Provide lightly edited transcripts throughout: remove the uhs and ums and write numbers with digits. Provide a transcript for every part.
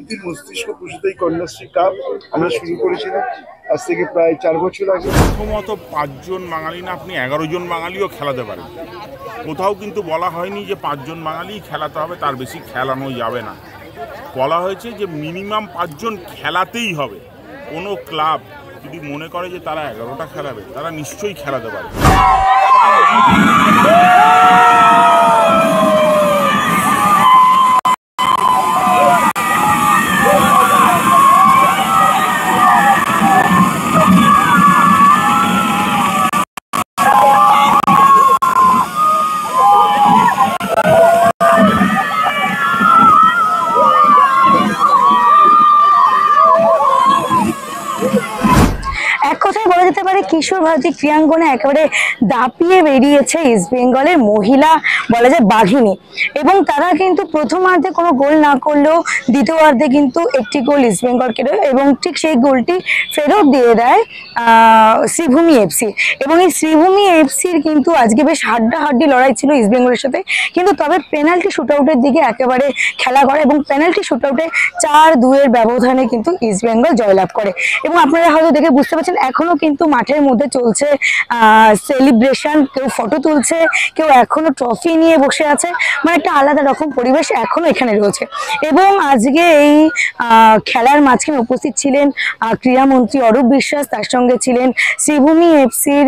মুখ্যমন্ত্রীর মস্তিষ্ক প্রসূত এই কন্যাশ্রী কাপ আমরা শুরু করেছিলাম আজ থেকে প্রায় 4 বছর আগে। প্রথমত 5 জন বাঙালি না, আপনি 11 জন বাঙালিও খেলাতে পারেন। কোথাও কিন্তু বলা হয়নি যে 5 জন বাঙালি খেলাতে হবে, তার বেশি খেলানো যাবে না। বলা হয়েছে যে মিনিমাম 5 জন খেলাতেই হবে। কোনো ক্লাব যদি মনে করে যে তারা 11টা খেলাবে, তারা নিশ্চয়ই খেলাতে পারে। কিশোর ভারতী ক্রীড়াঙ্গনে একেবারে দাপিয়ে বেরিয়েছে ইস্ট বেঙ্গলের মহিলা বলা যায় বাঘিনী, এবং তারা কিন্তু প্রথমার্ধে কোনো গোল না করলেও দ্বিতীয়ার্ধে কিন্তু একটি গোল ইস্ট বেঙ্গলকে, এবং ঠিক সেই গোলটি ফেরত দিয়ে দেয় শ্রীভূমি এফসি। এবং এই শ্রীভূমি এফসির কিন্তু আজকে বেশ হাড্ডাহাড্ডি লড়াই ছিল ইস্ট বেঙ্গলের সাথে, কিন্তু তবে পেনাল্টি শুটআউটের দিকে একেবারে খেলা করে এবং পেনাল্টি শুটআউটে 4-2 ব্যবধানে কিন্তু ইস্ট বেঙ্গল জয়লাভ করে। এবং আপনারা হয়তো দেখে বুঝতে পারছেন এখনো কিন্তু মাঠের মধ্যে চলছে সেলিব্রেশন, কেউ ফটো তুলছে, কেউ এখনো ট্রফি নিয়ে বসে আছে, মানে একটা আলাদা রকম পরিবেশ এখনো এখানে রয়েছে। এবং আজকে এই খেলার মাঝখানে উপস্থিত ছিলেন ক্রীড়ামন্ত্রী অরূপ বিশ্বাস, তার সঙ্গে ছিলেন শ্রীভূমি এফসির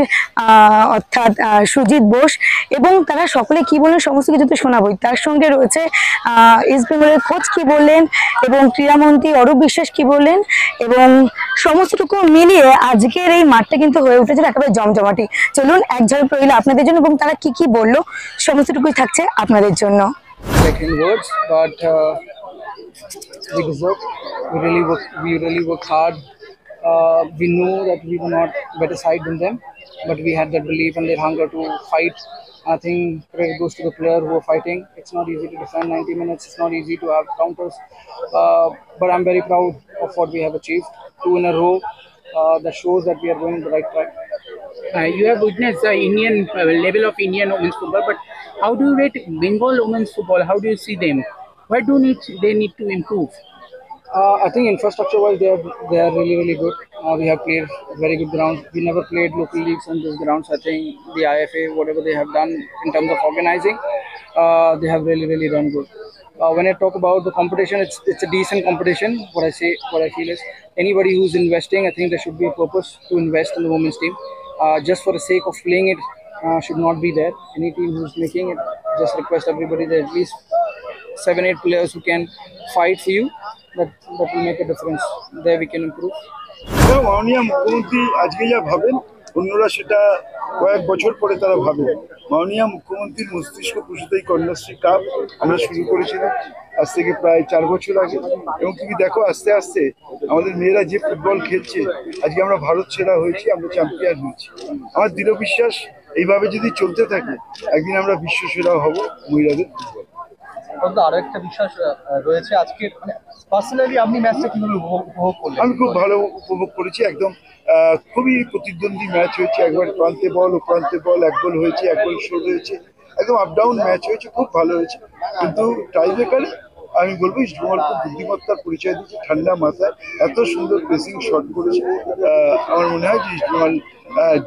অর্থাৎ সুজিত বোস, এবং তারা সকলে কি বললেন সমস্ত কিছু তো শোনাবই। তার সঙ্গে রয়েছে ইস্ট বেঙ্গলের কোচ কি বললেন এবং ক্রীড়ামন্ত্রী অরূপ বিশ্বাস কি বললেন, এবং সমস্তটুকু মিলিয়ে আজকের এই মাঠটা কিন্তু হয়ে উঠেছে একেবারে জমজমাটি। চলুন এক ঝলক রইল আপনাদের জন্য, এবং তারা কি কি বললো সমস্তটুকুই থাকছে আপনাদের জন্য। We really worked hard. We know that we were not better side than them, but we had that belief and that hunger to fight. I think credit goes to the player who are fighting. It's not easy to defend 90 minutes. It's not easy to have counters. But I'm very proud of what we have achieved. 2 in a row. That shows that we are going the right track. You have witnessed the Indian level of Indian women's football, but how do you rate Bengal women's football? How do you see them? Where do they need to improve? I think infrastructure-wise, they are really good. We have played very good grounds. We never played local leagues on these grounds. I think the IFA, whatever they have done in terms of organizing, they have really done good. When I talk about the competition, it's a decent competition. What I feel is anybody who's investing, I think there should be a purpose to invest in the women's team. Just for the sake of playing it should not be there. Any team who's making it, just request everybody that at least 7-8 players who can fight for you. That will make a difference. There we can improve. মাননীয় মুখ্যমন্ত্রী আজকে যা ভাবেন অন্যরা সেটা কয়েক বছর পরে তারা ভাবেন। মাননীয় মুখ্যমন্ত্রীর মস্তিষ্ক প্রসূত এই কন্যাশ্রী কাপ আমরা শুরু করেছিলাম আজ থেকে প্রায় 4 বছর আগে, এবং তুমি দেখো আস্তে আস্তে আমাদের মেয়েরা যে ফুটবল খেলছে, আজকে আমরা ভারত সেরা হয়েছি, আমরা চ্যাম্পিয়ন হয়েছি। আমার দৃঢ় বিশ্বাস এইভাবে যদি চলতে থাকে একদিন আমরা বিশ্ব সেরা হব মহিলাদের ফুটবল। আরো একটা বিশ্বাস রয়েছে আজকে, মানে পার্সোনালি আপনি ম্যাচটা কিভাবে উপভোগ করলেন? আমি খুব ভালো উপভোগ করেছি। একদম খুবই প্রতিদ্বন্দ্বী ম্যাচ হয়েছে, একবার প্রান্তে বল ও প্রান্তে বল, 1 গোল হয়েছে, 1 গোল শোধ হয়েছে, একদম আপ ডাউন ম্যাচ হয়েছে, খুব ভালো হয়েছে। কিন্তু টাইব্রেকারে আমি বলবো ইস্ট বেঙ্গল খুব বুদ্ধিমত্তার পরিচয় দিয়েছে, ঠান্ডা মাথায় এত সুন্দর প্রেসিং শট করেছে। আমার মনে হয় যে ইস্ট বেঙ্গল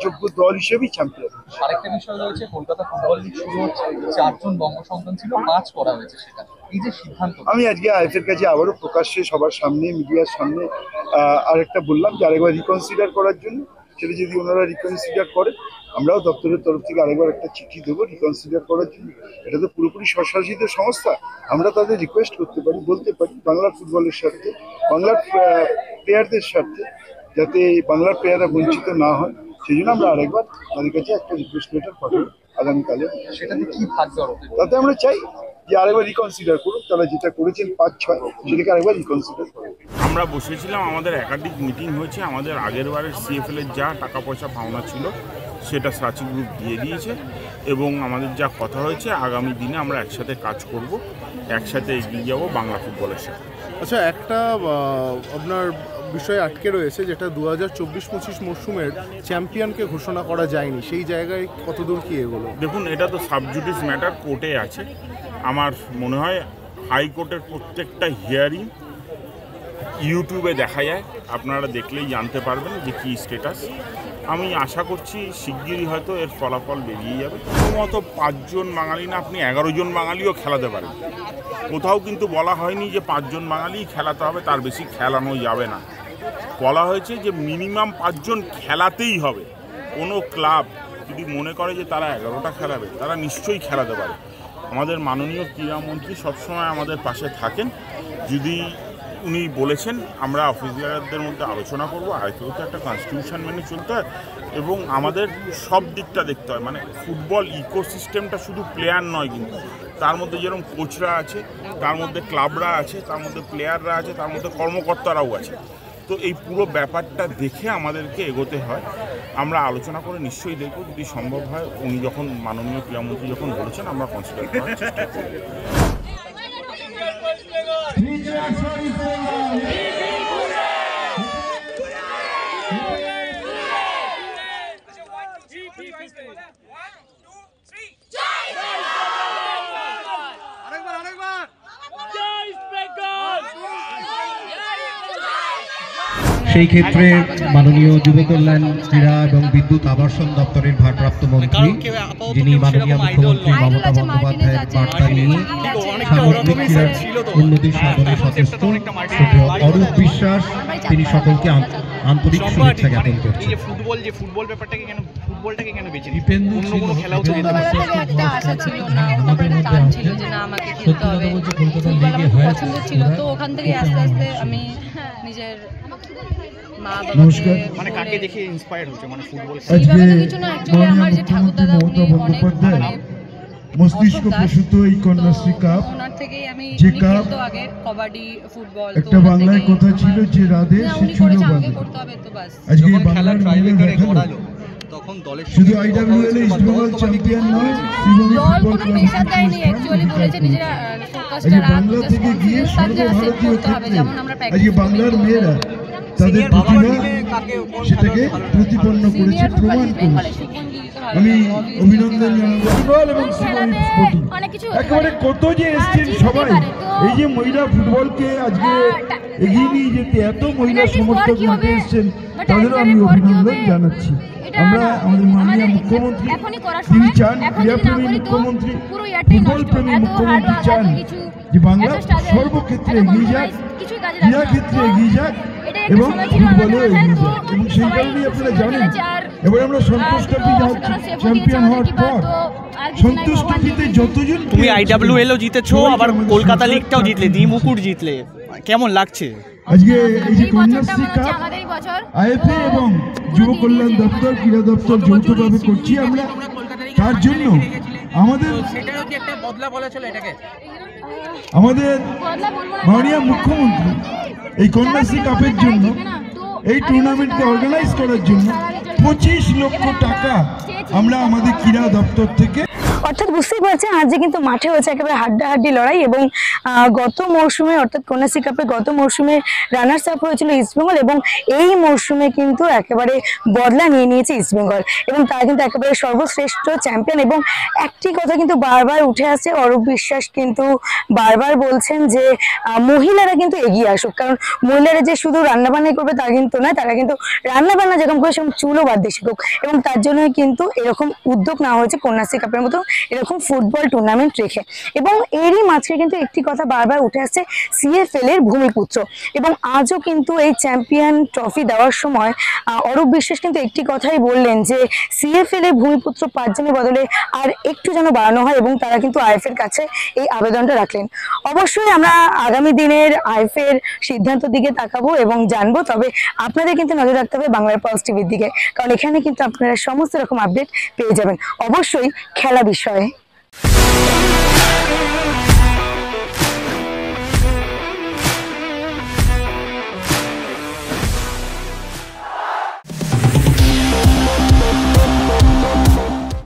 যোগ্য দল হিসেবেই চ্যাম্পিয়ন। আরেকটা বিষয় রয়েছে, কলকাতা ফুটবল লিগ শুরু হচ্ছে, 4 জন বঙ্গ সন্তান ছিল, 5 করা হয়েছে। সেটা এই যে সিদ্ধান্ত, আমি আজকে আইএফএর কাছে আবারও প্রকাশ্যে সবার সামনে মিডিয়ার সামনে আরেকটা বললাম যে আরেকবার রিকনসিডার করার জন্য। সেটা যদি ওনারা রিকনসিডার করে, আমরাও দপ্তরের তরফ থেকে আরেকবার একটা চিঠি দেবো রিকনসিডার করার জন্য। এটা তো পুরোপুরি স্বশাসিত সংস্থা, আমরা তাদের রিকোয়েস্ট করতে পারি, বলতে পারি বাংলার ফুটবলের স্বার্থে, বাংলার প্লেয়ারদের স্বার্থে, যাতে বাংলার প্লেয়াররা বঞ্চিত না হয়, সেই জন্য আমরা আরেকবার তাদের কাছে একটা রিকোয়েস্ট লেটার পাঠাবো আগামীকালে। সেটাতে কি থাকবে? তাতে আমরা চাই যে আরেকবার রিকনসিডার করুন, তারা যেটা করেছেন 5-6 সেটাকে আরেকবার রিকনসিডার করুন। আমরা বসেছিলাম, আমাদের একাধিক মিটিং হয়েছে। আমাদের আগের বারের সিএফএলের যা টাকা পয়সা পাওনা ছিল সেটা সাচি গ্রুপ দিয়ে দিয়েছে, এবং আমাদের যা কথা হয়েছে আগামী দিনে আমরা একসাথে কাজ করব, একসাথে এগিয়ে যাব বাংলা ফুটবলের সাথে। আচ্ছা, একটা আপনার বিষয় আটকে রয়েছে, যেটা 2024-25 মরশুমের চ্যাম্পিয়নকে ঘোষণা করা যায়নি, সেই জায়গায় কতদূর কি এগোলো? দেখুন, এটা তো সাবজুডিস ম্যাটার, কোর্টে আছে। আমার মনে হয় হাইকোর্টের প্রত্যেকটা হিয়ারিং ইউটিউবে দেখা যায়, আপনারা দেখলেই জানতে পারবেন যে কী স্ট্যাটাস। আমি আশা করছি শিগগিরই হয়তো এর ফলাফল বেরিয়ে যাবে। প্রথমত 5 জন বাঙালি না, আপনি 11 জন বাঙালিও খেলাতে পারেন। কোথাও কিন্তু বলা হয়নি যে 5 জন বাঙালিই খেলাতে হবে, তার বেশি খেলানো যাবে না। বলা হয়েছে যে মিনিমাম 5 জন খেলাতেই হবে। কোনো ক্লাব যদি মনে করে যে তারা 11টা খেলাবে, তারা নিশ্চয়ই খেলাতে পারে। আমাদের মাননীয় ক্রীড়ামন্ত্রী সবসময় আমাদের পাশে থাকেন। যদি উনি বলেছেন, আমরা অফিসারদের মধ্যে আলোচনা করবো। আইপিএল তো একটা কনস্টিটিউশন মেনে চলতে হয় এবং আমাদের সব দিকটা দেখতে হয়। মানে ফুটবল ইকোসিস্টেমটা শুধু প্লেয়ার নয়, কিন্তু তার মধ্যে যেরকম কোচরা আছে, তার মধ্যে ক্লাবরা আছে, তার মধ্যে প্লেয়াররা আছে, তার মধ্যে কর্মকর্তারাও আছে। তো এই পুরো ব্যাপারটা দেখে আমাদেরকে এগোতে হয়। আমরা আলোচনা করে নিশ্চয়ই দেখব, যদি সম্ভব হয় উনি যখন মাননীয় ক্রীড়ামন্ত্রী যখন বলেছেন আমরা কনসিডার করার চেষ্টা করব। সেই ক্ষেত্রে মাননীয় যুব কল্যাণ, ক্রীড়া এবং বিদ্যুৎ আবাসন দপ্তরের ভারপ্রাপ্ত মন্ত্রী, যিনি মাননীয় মুখ্যমন্ত্রী মমতা বন্দ্যোপাধ্যায়ের বার্তা নিয়ে সামগ্রিক ক্রীড়ার উন্নতি সাধনে সচেষ্ট অরূপ বিশ্বাস, তিনি সকলকে আন্তরিক শুভেচ্ছা জ্ঞাপন করছেন। ফুটবল ব্যাপারটাকে কেন, ফুটবলটাকে কেন বেছে দীপেন্দু একটা আশা ছিল না, ওর একটা টান ছিল যে না আমাকে খেলতে হবে। ফুটবল আমার খুব পছন্দ ছিল, তো ওখান থেকে আস্তে আস্তে আমি নিজের মা বাবাকে, মানে কাকে দেখে ইন্সপায়ার হচ্ছে, মানে ফুটবল এইভাবে তো কিছু না। অ্যাকচুয়ালি আমার যে ঠাকুর দাদা, উনি অনেক মস্তিষ্ক প্রসূত এই কন্যাশ্রী কাপ, ওনার থেকেই আমি যে কাপ তো আগে কবাডি, ফুটবল, একটা বাংলায় কথা ছিল যে রাধে সে ছিল বাঁধে। করতে হবে তো বাস। আজকে বাংলার ট্রাইবেকারে গড়ালো, তখন দলের শুধু আইডব্লিউএল ইস্ট বেঙ্গল চ্যাম্পিয়ন নয়, শ্রীভূমি দল ফুটবল কোনো প্রেশার দেয়নি, অ্যাকচুয়ালি বলেছে নিজেরা ফোকাসটা রাখ, বাংলা থেকে গিয়ে সর্বভারতীয় ক্ষেত্রে যেমন আমরা আজকে বাংলার মেয়েরা তাদের প্রতিভা সেটাকে প্রতিপন্ন করেছে, প্রমাণ করেছে। আমি অভিনন্দন জানাবো ফুটবল এবং শ্রীভূমি স্পোর্টিং। একেবারে কত যে এসছেন সবাই, এই যে মহিলা ফুটবলকে আজকে এগিয়ে নিয়ে যেতে এত মহিলা সমর্থক মাঠে এসছেন, তাদেরও আমি অভিনন্দন জানাচ্ছি। আমরা আমাদের মাননীয় মুখ্যমন্ত্রী, তিনি চান, ক্রীড়াপ্রেমী মুখ্যমন্ত্রী, ফুটবল প্রেমী মুখ্যমন্ত্রী চান যে বাংলা সর্বক্ষেত্রে এগিয়ে যাক, ক্রীড়া ক্ষেত্রে এগিয়ে যাক এবং ফুটবলেও এগিয়ে যাক। এবং সেই কারণেই আপনারা জানেন, এবার আমরা সন্তোষ ট্রফি চ্যাম্পিয়ন হওয়ার পর সন্তোষ ট্রফিতে যতজন, তুমি আইডব্লিউএলও জিতেছো, আবার কলকাতা লিগটাও জিতলে, দ্বিমুকুট জিতলে, কেমন লাগছে? আজকে এই যে কন্যাশ্রী কাপ আইএফএ এবং যুব কল্যাণ দপ্তর, ক্রীড়া দপ্তর যৌথভাবে করছি আমরা। তার জন্য আমাদের আমাদের মাননীয় মুখ্যমন্ত্রী এই কন্যাশ্রী কাপের জন্য, এই টুর্নামেন্টকে অর্গানাইজ করার জন্য 25 লক্ষ টাকা আমরা আমাদের ক্রীড়া দপ্তর থেকে, অর্থাৎ বুঝতেই পারছেন আজ কিন্তু মাঠে হয়েছে একেবারে হাড্ডাহাড্ডি লড়াই। এবং গত মরশুমে অর্থাৎ কন্যাশ্রী কাপে গত মরশুমে রানার্স আপ হয়েছিল ইস্টবেঙ্গল, এবং এই মরশুমে কিন্তু একেবারে বদলা নিয়ে নিয়েছে ইস্টবেঙ্গল এবং তারা কিন্তু একেবারে সর্বশ্রেষ্ঠ চ্যাম্পিয়ন। এবং একটি কথা কিন্তু বারবার উঠে আসছে, অরূপ বিশ্বাস কিন্তু বারবার বলছেন যে মহিলারা কিন্তু এগিয়ে আসুক, কারণ মহিলারা যে শুধু রান্নাবান্নাই করবে তা কিন্তু নয়, তারা কিন্তু রান্নাবান্না যেরকম করে সেরকম চুলও বাদ দিয়ে শিখুক। এবং তার জন্যই কিন্তু এরকম উদ্যোগ নেওয়া হয়েছে কন্যাশ্রী কাপের মতো এরকম ফুটবল টুর্নামেন্ট রেখে। এবং এরই মাঝে কিন্তু একটি কথা বারবার উঠে আসছে, সিএফএল এর ভূমিপুত্র। এবং আজও কিন্তু এই চ্যাম্পিয়ন ট্রফি দেওয়ার সময় অরূপ বিশ্বাস কিন্তু একটি কথাই বললেন যে সিএফএল এর ভূমিপুত্র 5 জনের বদলে আর একটু যেন বাড়ানো হয়, এবং তারা কিন্তু আইএফএর কাছে এই আবেদনটা রাখলেন। অবশ্যই আমরা আগামী দিনের আইএফএর সিদ্ধান্তের দিকে তাকাবো এবং জানবো, তবে আপনাদের কিন্তু নজর রাখতে হবে বাংলার পালস টিভির দিকে, কারণ এখানে কিন্তু আপনারা সমস্ত রকম আপডেট পেয়ে যাবেন, অবশ্যই খেলা বিষয়ে।